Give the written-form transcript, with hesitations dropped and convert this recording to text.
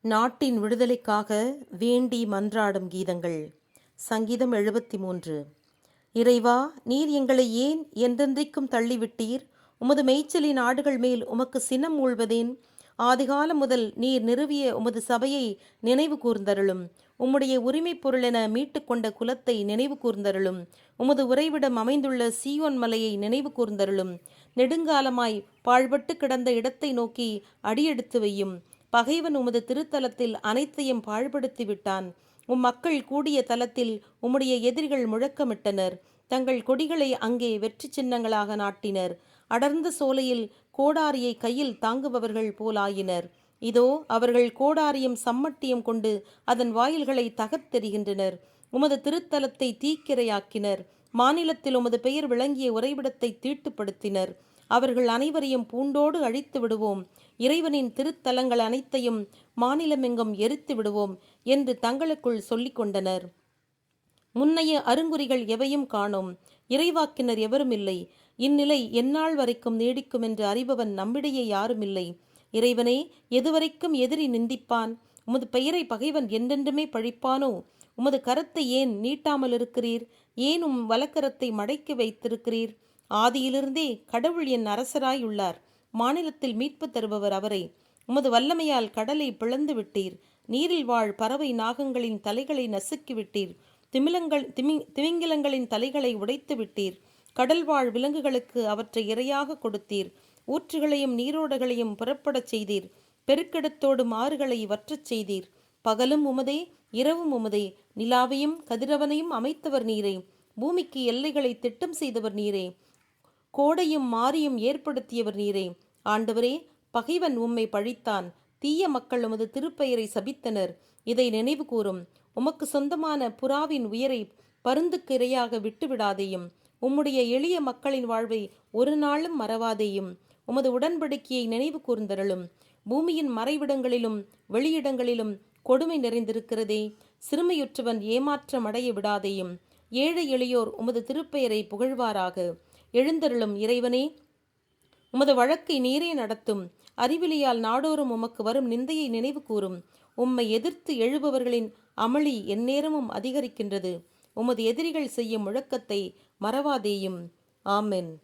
நாட்டின் விடுதலைக்காக வேண்டி மன்றாடும் கீதங்கள். சங்கீதம் 73. இறைவா, நீர் எங்களை ஏன் என்றென்றைக்கும் தள்ளிவிட்டீர்? உமது மேய்ச்சலின் ஆடுகள் மேல் உமக்கு சினம் ஊழ்வதேன்? ஆதிகாலம் முதல் நீர் நிறுவிய உமது சபையை நினைவு கூர்ந்தருளும். உம்முடைய உரிமைப் பொருளென மீட்டு கொண்ட குலத்தை நினைவு கூர்ந்தருளும். உமது உறைவிடம் அமைந்துள்ள சீயோன் மலையை நினைவு கூர்ந்தருளும். நெடுங்காலமாய் பாழ்பட்டு கிடந்த இடத்தை நோக்கி அடியெடுத்து வையும். பகைவன் உமது திருத்தலத்தில் அனைத்தையும் பாழ்படுத்தி விட்டான். மக்கள் கூடிய தலத்தில் உம்முடைய எதிரிகள் முழக்கமிட்டனர். தங்கள் கொடிகளை அங்கே வெற்றி சின்னங்களாக நாட்டினர். அடர்ந்த சோலையில் கோடாரியை கையில் தாங்குபவர்கள் போலாயினர். இதோ, அவர்கள் கோடாரியும் சம்மட்டியும் கொண்டு அதன் வாயில்களை தகர்த்தெறிகின்றனர். உமது திருத்தலத்தை தீக்கிரையாக்கினர். மாநிலத்தில் உமது பெயர் விளங்கிய உறைவிடத்தை தீட்டுப்படுத்தினர். அவர்கள் அனைவரையும் பூண்டோடு அழித்து விடுவோம். இறைவனின் திருத்தலங்கள் அனைத்தையும் மாநிலமெங்கும் எரித்து விடுவோம் என்று தங்களுக்குள் சொல்லிக் கொண்டனர். முன்னைய அருங்குறிகள் எவையும் காணோம். இறைவாக்கினர் எவரும் இல்லை. இந்நிலை எந்நாள் வரைக்கும் நீடிக்கும் என்று அறிபவன் நம்மிடையே யாருமில்லை. இறைவனே, எதுவரைக்கும் எதிரி நிந்திப்பான்? உமது பெயரை பகைவன் என்றென்றுமே பழிப்பானோ? உமது கரத்தை ஏன் நீட்டாமல் இருக்கிறீர்? ஏன் வலக்கரத்தை மடக்கி வைத்திருக்கிறீர்? ஆதியிலிருந்தே கடவுள் என் அரசராய் உள்ளார். மாநிலத்தில் மீட்பு தருபவர் அவரை. உமது வல்லமையால் கடலை பிளந்து விட்டீர். நீரில் வாழ் பறவை நாகங்களின் தலைகளை நசுக்கி விட்டீர். திமிங்கிலங்களின் தலைகளை உடைத்து விட்டீர். கடல் வாழ் விலங்குகளுக்கு அவற்றை இரையாக கொடுத்தீர். ஊற்றுகளையும் நீரோடைகளையும் புறப்படச் செய்தீர். பெருக்கெடுத்தோடும் ஆறுகளை வற்றச் செய்தீர். பகலும் உமதே, இரவும் உமதே. நிலாவையும் கதிரவனையும் அமைத்தவர் நீரே. பூமிக்கு எல்லைகளை திட்டம் செய்தவர் நீரே. கோடையும் மாரியும் ஏற்படுத்தியவர் நீரே. ஆண்டவரே, பகைவன் உம்மை பழித்தான். தீய மக்கள் உமது திருப்பெயரை சபித்தனர். இதை நினைவு கூறும். உமக்கு சொந்தமான புறாவின் உயரை பருந்துக்கு இரையாக விட்டுவிடாதேயும். உம்முடைய எளிய மக்களின் வாழ்வை ஒரு நாளும் மறவாதேயும். உமது உடன்படிக்கையை நினைவு கூர்ந்தருளும். பூமியின் மறைவிடங்களிலும் வெளியிடங்களிலும் கொடுமை நிறைந்திருக்கிறதே. சிறுமையுற்றவன் ஏமாற்றம் அடைய விடாதேயும். ஏழை எளியோர் உமது திருப்பெயரை புகழ்வாராக. எழுந்தருளும் இறைவனே, உமது வழக்கை நீரே நடத்தும். அறிவிலியால் நாடோறும் உமக்கு வரும் நிந்தையை நினைவு கூறும். உம்மை எதிர்த்து எழுபவர்களின் அமளி எந்நேரமும் அதிகரிக்கின்றது. உமது எதிரிகள் செய்யும் முழக்கத்தை மறவாதேயும். ஆமென்.